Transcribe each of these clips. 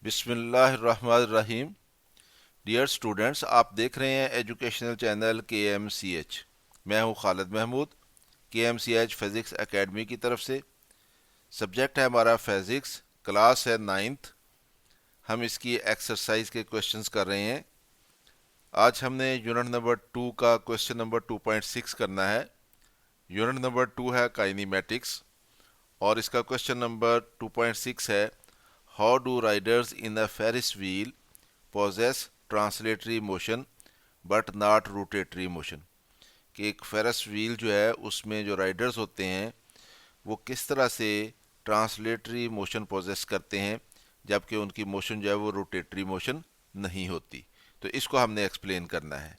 बिस्मिल्लाहिर्रहमानिर्रहीम। Dear students, आप देख रहे हैं एजुकेशनल चैनल KMCH। मैं हूं Khalid Mahmood, KMCH physics academy की तरफ से। सब्जेक्ट है हमारा फिज़िक्स, क्लास है 9th। हम इसकी एक्सरसाइज के क्वेश्चंस कर रहे हैं। आज हमने यूनिट नंबर 2 का क्वेश्चन नंबर 2.6 करना है। यूनिट नंबर 2 है काइनेमेटिक्स और इसका क्वेश्चन नंबर 2.6 है, how do riders in the Ferris wheel possess translatory motion but not rotatory motion. कि एक फेरस व्हील जो है उसमें जो राइडर्स होते हैं वो किस तरह से ट्रांसलेटरी मोशन पोजेस करते हैं, जबकि उनकी मोशन जो है वो रोटेटरी मोशन नहीं होती। तो इसको हमने एक्सप्लेन करना है।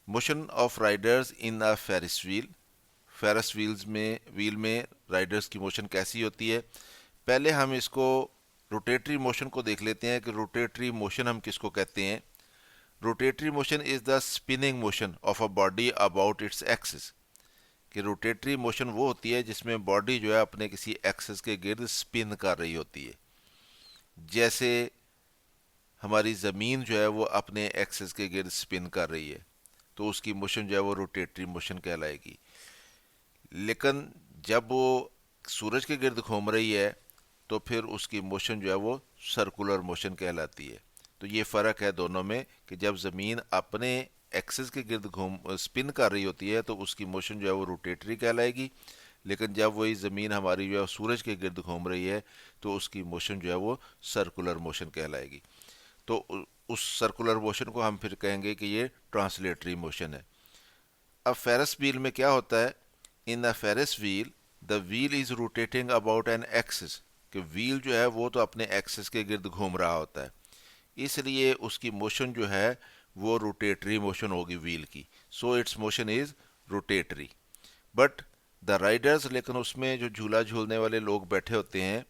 Motion of riders in a Ferris wheel. Ferris wheel में राइडर्स की मोशन कैसी होती है। पहले हम इसको रोटेटरी मोशन को देख लेते हैं कि रोटेटरी मोशन हम किसको कहते हैं। Rotatory motion is the spinning motion of a body about its axis. कि रोटेटरी मोशन वो होती है जिसमें बॉडी जो है अपने किसी एक्सिस के गिर्द स्पिन कर रही होती है। जैसे हमारी ज़मीन जो है वो अपने एक्सिस के गिर्द स्पिन कर रही है, तो उसकी मोशन जो है वो रोटेटरी मोशन कहलाएगी। लेकिन जब वो सूरज के गिर्द घूम रही है तो फिर उसकी मोशन जो है वो सर्कुलर मोशन कहलाती है। तो ये फ़र्क है दोनों में कि जब ज़मीन अपने एक्सिस के गिर्द घूम स्पिन कर रही होती है तो उसकी मोशन जो है वो रोटेटरी कहलाएगी। लेकिन जब वही ज़मीन हमारी जो है सूरज के गिर्द घूम रही है तो उसकी मोशन जो है वो सर्कुलर मोशन कहलाएगी। तो उस सर्कुलर मोशन को हम फिर कहेंगे कि ये ट्रांसलेटरी मोशन है। अब फेरस व्हील में क्या होता है, in the ferrous wheel the wheel is rotating about an axis. कि व्हील जो है वो तो अपने एक्सिस के गिर्द घूम रहा होता है, इसलिए उसकी मोशन जो है वो रोटेटरी मोशन होगी व्हील की। So its motion is rotatory. But the riders, लेकिन उसमें जो झूला झूलने वाले लोग बैठे होते हैं,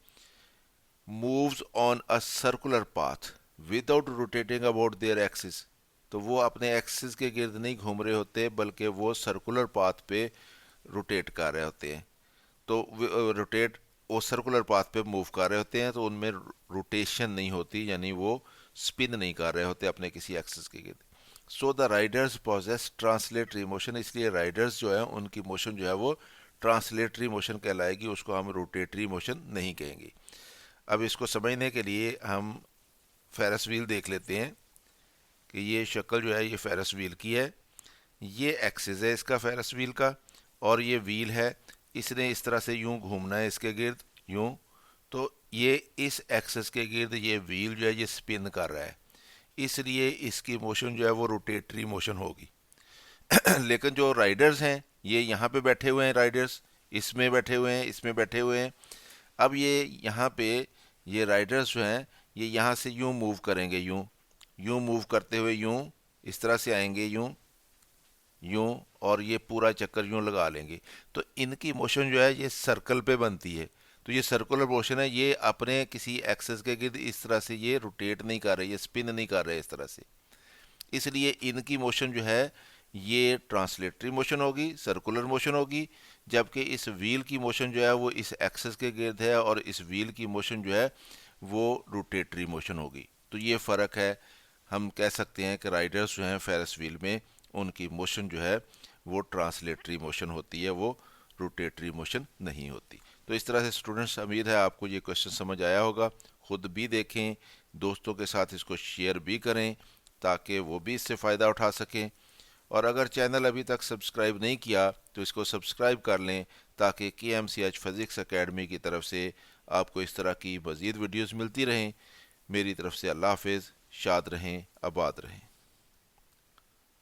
moves on a circular path without rotating about their axis. तो वो अपने एक्सिस के गिर्द नहीं घूम रहे होते बल्कि वो सर्कुलर पाथ पे रोटेट कर रहे होते हैं। तो रोटेट वो सर्कुलर पाथ पे मूव कर रहे होते हैं, तो उनमें रोटेशन नहीं होती, यानी वो स्पिन नहीं कर रहे होते अपने किसी एक्सिस के गिर्द। So the riders possess translatory motion. इसलिए राइडर्स जो है उनकी मोशन जो है वो ट्रांसलेटरी मोशन कहलाएगी, उसको हम रोटेटरी मोशन नहीं कहेंगे। अब इसको समझने के लिए हम फेरस व्हील देख लेते हैं कि ये शक्ल जो है ये फेरस व्हील की है। ये एक्सिस है इसका फेरस व्हील का और ये व्हील है, इसने इस तरह से यूं घूमना है इसके गिर्द यूं। तो ये इस एक्सिस के गिर्द ये व्हील जो है ये स्पिन कर रहा है, इसलिए इसकी मोशन जो है वो रोटेटरी मोशन होगी। लेकिन जो राइडर्स हैं ये यहाँ पे बैठे हुए हैं, राइडर्स इसमें बैठे हुए हैं, इसमें बैठे हुए हैं। अब ये यहाँ पे ये राइडर्स जो हैं ये यहाँ से यूं मूव करेंगे, यूं यूं मूव करते हुए यूं इस तरह से आएंगे, यूं यूं, और ये पूरा चक्कर यूं लगा लेंगे। तो इनकी मोशन जो है ये सर्कल पे बनती है। तो ये सर्कुलर मोशन है, ये अपने किसी एक्सेस के गिर्द इस तरह से ये रोटेट नहीं कर रहे, ये स्पिन नहीं कर रहे इस तरह से। इसलिए इनकी मोशन जो है ये ट्रांसलेटरी मोशन होगी, सर्कुलर मोशन होगी। जबकि इस व्हील की मोशन जो है वो इस एक्सेस के गिर्द है और इस व्हील की मोशन जो है वो रोटेटरी मोशन होगी। तो ये फ़र्क है। हम कह सकते हैं कि राइडर्स जो हैं फेरस व्हील में उनकी मोशन जो है वो ट्रांसलेटरी मोशन होती है, वो रोटेटरी मोशन नहीं होती। तो इस तरह से स्टूडेंट्स, उम्मीद है आपको ये क्वेश्चन समझ आया होगा। ख़ुद भी देखें, दोस्तों के साथ इसको शेयर भी करें ताकि वो भी इससे फ़ायदा उठा सकें। और अगर चैनल अभी तक सब्सक्राइब नहीं किया तो इसको सब्सक्राइब कर लें ताकि KMCH फिज़िक्स एकेडमी की तरफ से आपको इस तरह की मज़ीद वीडियोज़ मिलती रहें। मेरी तरफ से अल्लाह हाफ़िज़। शाद रहें, आबाद रहें।